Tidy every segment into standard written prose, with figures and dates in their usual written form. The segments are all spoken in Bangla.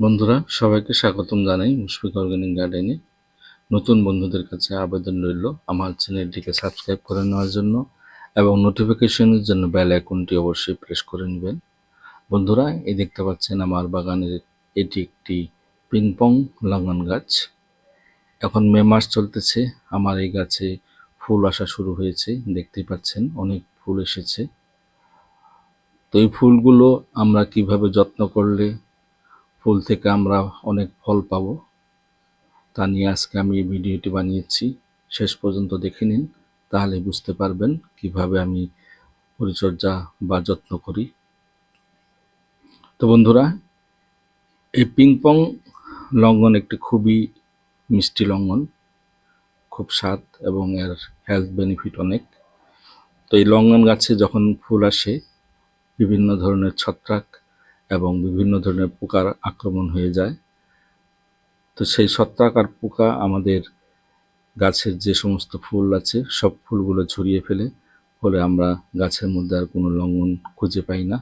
বন্ধুরা সবাইকে স্বাগতম জানাই মুশফিক অর্গানিক গার্ডেনে। নতুন বন্ধুদের কাছে আবেদন রইল আমার চ্যানেলটিকে সাবস্ক্রাইব করে নেওয়ার জন্য এবং নোটিফিকেশনের জন্য বেল আইকনটি অবশ্যই প্রেস করে নেবেন। বন্ধুরা, এই দেখতে পাচ্ছেন আমার বাগানের এটি একটি পিংপং লাঙ্গন গাছ। এখন মে মাস চলতেছে, আমার এই গাছে ফুল আসা শুরু হয়েছে। দেখতেই পাচ্ছেন অনেক ফুল এসেছে। তো এই ফুলগুলো আমরা কিভাবে যত্ন করলে ফুল থেকে আমরা অনেক ফল পাবো তা নিয়ে আজকে আমি এই ভিডিওটি বানিয়েছি। শেষ পর্যন্ত দেখে নিন, তাহলে বুঝতে পারবেন কিভাবে আমি পরিচর্যা বা যত্ন করি। তো বন্ধুরা, এই পিংপং লঙ্ঘন একটি খুবই মিষ্টি লঙ্ঘন, খুব স্বাদ এবং এর হেলথ বেনিফিট অনেক। তো এই লঙ্ঘন গাছে যখন ফুল আসে বিভিন্ন ধরনের ছত্রাক এবং বিভিন্ন ধরনের পোকার আক্রমণ হয়ে যায়। তো সেই ছত্রাক আর পোকা আমাদের গাছের যে সমস্ত ফুল আছে সব ফুলগুলো ঝরিয়ে ফেলে, ফলে আমরা গাছের মধ্যে আর কোনো লঙ্ঘন খুঁজে পাই না।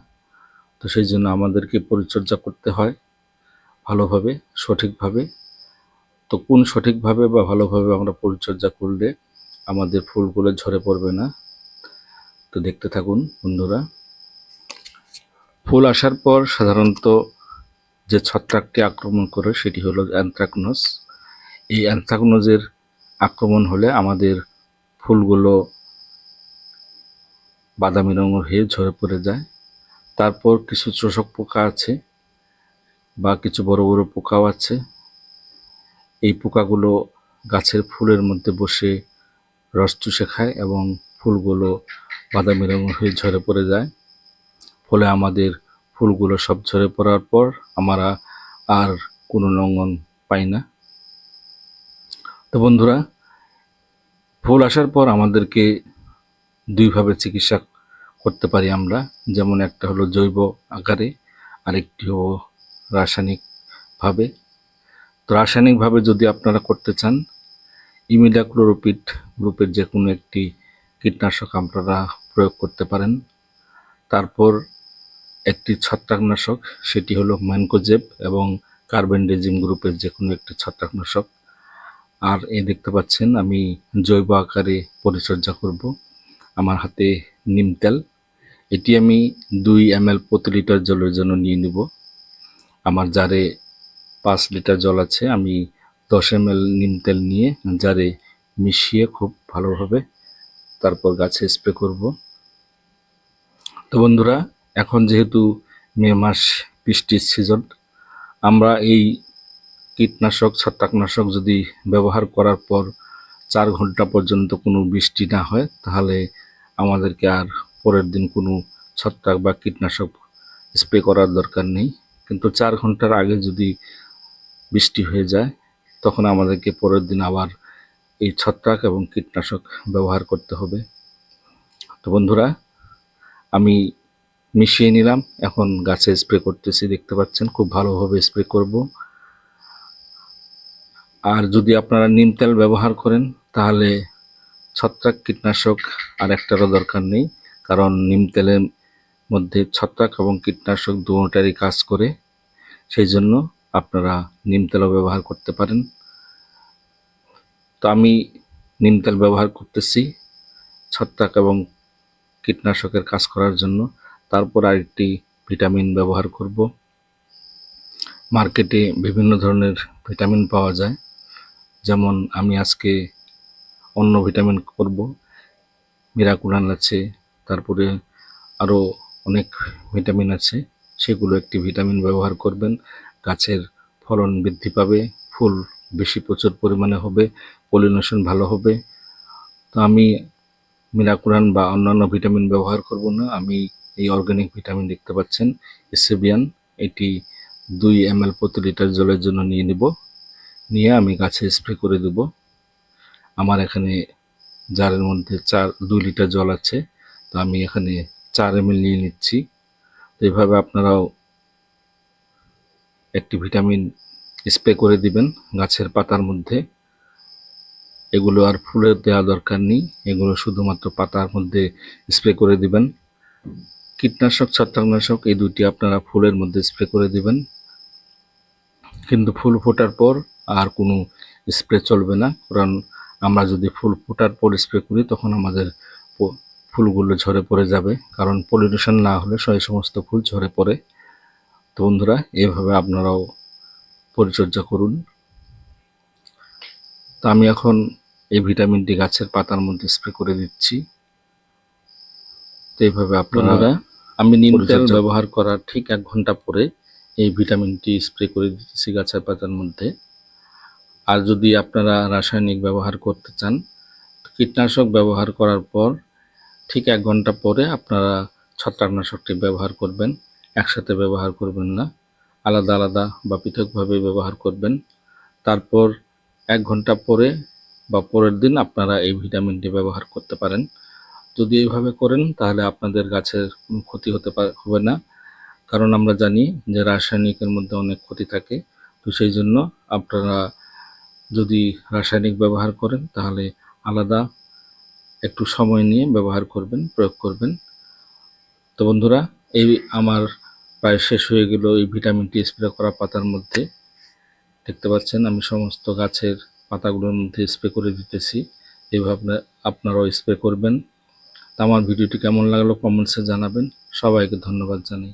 তো সেই জন্য আমাদেরকে পরিচর্যা করতে হয় ভালোভাবে, সঠিকভাবে। তো কোন সঠিকভাবে বা ভালোভাবে আমরা পরিচর্যা করলে আমাদের ফুলগুলো ঝরে পড়বে না, তো দেখতে থাকুন বন্ধুরা। ফুল আসার পর সাধারণত যে ছত্রাকটি আক্রমণ করে সেটি হলো অ্যানথ্রাকনোজ। এই অ্যানথ্রাকনোজের আক্রমণ হলে আমাদের ফুলগুলো বাদামি রঙের হয়ে ঝরে পড়ে যায়। তারপর কিছু চোষক পোকা আছে বা কিছু বড় বড় পোকাও আছে। এই পোকাগুলো গাছের ফুলের মধ্যে বসে রস চুষে খায় এবং ফুলগুলো বাদামি রঙের হয়ে ঝরে পড়ে যায়। ফলে আমাদের ফুলগুলো সব ঝরে পড়ার পর আমরা আর কোনো লঙ্ঘন পাই না। তো বন্ধুরা, ফুল আসার পর আমাদেরকে দুইভাবে চিকিৎসা করতে পারি আমরা। যেমন একটা হলো জৈব আকারে, আরেকটি হলো রাসায়নিকভাবে। তো রাসায়নিকভাবে যদি আপনারা করতে চান, ইমিডাক্লোরোপিড গ্রুপের যে কোনো একটি কীটনাশক আপনারা প্রয়োগ করতে পারেন। তারপর একটি ছত্রাকনাশক, সেটি হলো ম্যানকোজেব এবং কার্বেন্ডাজিম গ্রুপের যে কোনো একটি ছত্রাকনাশক। আর এই দেখতে পাচ্ছেন আমি জৈব আকারে পরিচর্যা করব। আমার হাতে নিম তেল, এটি আমি 2 ml প্রতি লিটার জলের জন্য নিয়ে নিব। আমার জারে 5 লিটার জল আছে, আমি 10 ml নিম তেল নিয়ে জারে মিশিয়ে খুব ভালোভাবে তারপর গাছে স্প্রে করব। তো বন্ধুরা, এখন যেহেতু মে মাস বৃষ্টির সিজন, আমরা এই কীটনাশক ছত্রাকনাশক যদি ব্যবহার করার পর 4 ঘন্টা পর্যন্ত কোনো বৃষ্টি না হয়, তাহলে আমাদেরকে আর পরের দিন কোনো ছত্রাক বা কীটনাশক স্প্রে করার দরকার নেই। কিন্তু 4 ঘন্টার আগে যদি বৃষ্টি হয়ে যায়, তখন আমাদেরকে পরের দিন আবার এই ছত্রাক এবং কীটনাশক ব্যবহার করতে হবে। তো বন্ধুরা, আমি মিশিয়ে নিলাম, এখন গাছে স্প্রে করতেছি। দেখতে পাচ্ছেন খুব ভালোভাবে স্প্রে করব। আর যদি আপনারা নিম তেল ব্যবহার করেন তাহলে ছত্রাক কীটনাশক আর একটারও দরকার নেই, কারণ নিম তেলের মধ্যে ছত্রাক এবং কীটনাশক দুটোটারই কাজ করে। সেই জন্য আপনারা নিম তেলও ব্যবহার করতে পারেন। তো আমি নিম তেল ব্যবহার করতেছি ছত্রাক এবং কীটনাশকের কাজ করার জন্য। তারপর আরেকটি ভিটামিন ব্যবহার করব। মার্কেটে বিভিন্ন ধরনের ভিটামিন পাওয়া যায়, যেমন আমি আজকে অন্য ভিটামিন করব। মিরাকুলান আছে, তারপরে আরও অনেক ভিটামিন আছে, সেগুলো একটি ভিটামিন ব্যবহার করবেন। গাছের ফলন বৃদ্ধি পাবে, ফুল বেশি প্রচুর পরিমাণে হবে, পলিনেশন ভালো হবে। তো আমি মিরাকুলান বা অন্যান্য ভিটামিন ব্যবহার করব না, আমি এই অর্গানিক ভিটামিন দেখতে পাচ্ছেন এসেবিয়ান, এটি 2 ml প্রতি লিটার জলের জন্য নিয়ে নিব। নিয়ে আমি গাছে স্প্রে করে দেব। আমার এখানে জারের মধ্যে 2 লিটার জল আছে, তো আমি এখানে 4 ml নিয়ে নিচ্ছি। তো এইভাবে আপনারাও একটি ভিটামিন স্প্রে করে দিবেন গাছের পাতার মধ্যে। এগুলো আর ফুলে দেওয়া দরকার নেই, এগুলো শুধুমাত্র পাতার মধ্যে স্প্রে করে দিবেন। কীটনাশক ছত্রাকনাশক এই দুটি আপনারা ফুলের মধ্যে স্প্রে করে দিবেন। কিন্তু ফুল ফোটার পর আর কোনো স্প্রে চলবে না, কারণ আমরা যদি ফুল ফোটার পর স্প্রে করি তখন আমাদের ফুলগুলো ঝরে পড়ে যাবে, কারণ পলিনেশন না হলে সেই সমস্ত ফুল ঝরে পড়ে। তো বন্ধুরা, এভাবে আপনারাও পরিচর্যা করুন। তো আমি এখন এই ভিটামিন ডি গাছের পাতার মধ্যে স্প্রে করে দিচ্ছি। তো এইভাবে আপনারা, আমি নিম তেল ব্যবহার করার ঠিক 1 ঘন্টা পরে এই ভিটামিন ডি স্প্রে করে দিচ্ছি গাছের পাতার মধ্যে। আর যদি আপনারা রাসায়নিক ব্যবহার করতে চান, কীটনাশক ব্যবহার করার পর ঠিক 1 ঘন্টা পরে আপনারা ছত্রাকনাশকটি ব্যবহার করবেন। একসাথে ব্যবহার করবেন না, আলাদা আলাদা বা পৃথকভাবে ব্যবহার করবেন। তারপর 1 ঘন্টা পরে বা পরের দিন আপনারা এই ভিটামিন ডি ব্যবহার করতে পারেন। যদি এইভাবে করেন তাহলে আপনাদের গাছের কোনো ক্ষতি হবে না, কারণ আমরা জানি যে রাসায়নিকের মধ্যে অনেক ক্ষতি থাকে। তো সেই জন্য আপনারা যদি রাসায়নিক ব্যবহার করেন তাহলে আলাদা একটু সময় নিয়ে ব্যবহার করবেন, প্রয়োগ করবেন। তো বন্ধুরা, এই আমার প্রায় শেষ হয়ে গেল এই ভিটামিন ডি স্প্রে করা পাতার মধ্যে। দেখতে পাচ্ছেন আমি সমস্ত গাছের পাতাগুলোর মধ্যে স্প্রে করে দিতেছি। এইভাবে আপনারাও স্প্রে করবেন। তো আমার ভিডিওটি কেমন লাগলো কমেন্টসে জানাবেন। সবাইকে ধন্যবাদ জানাই।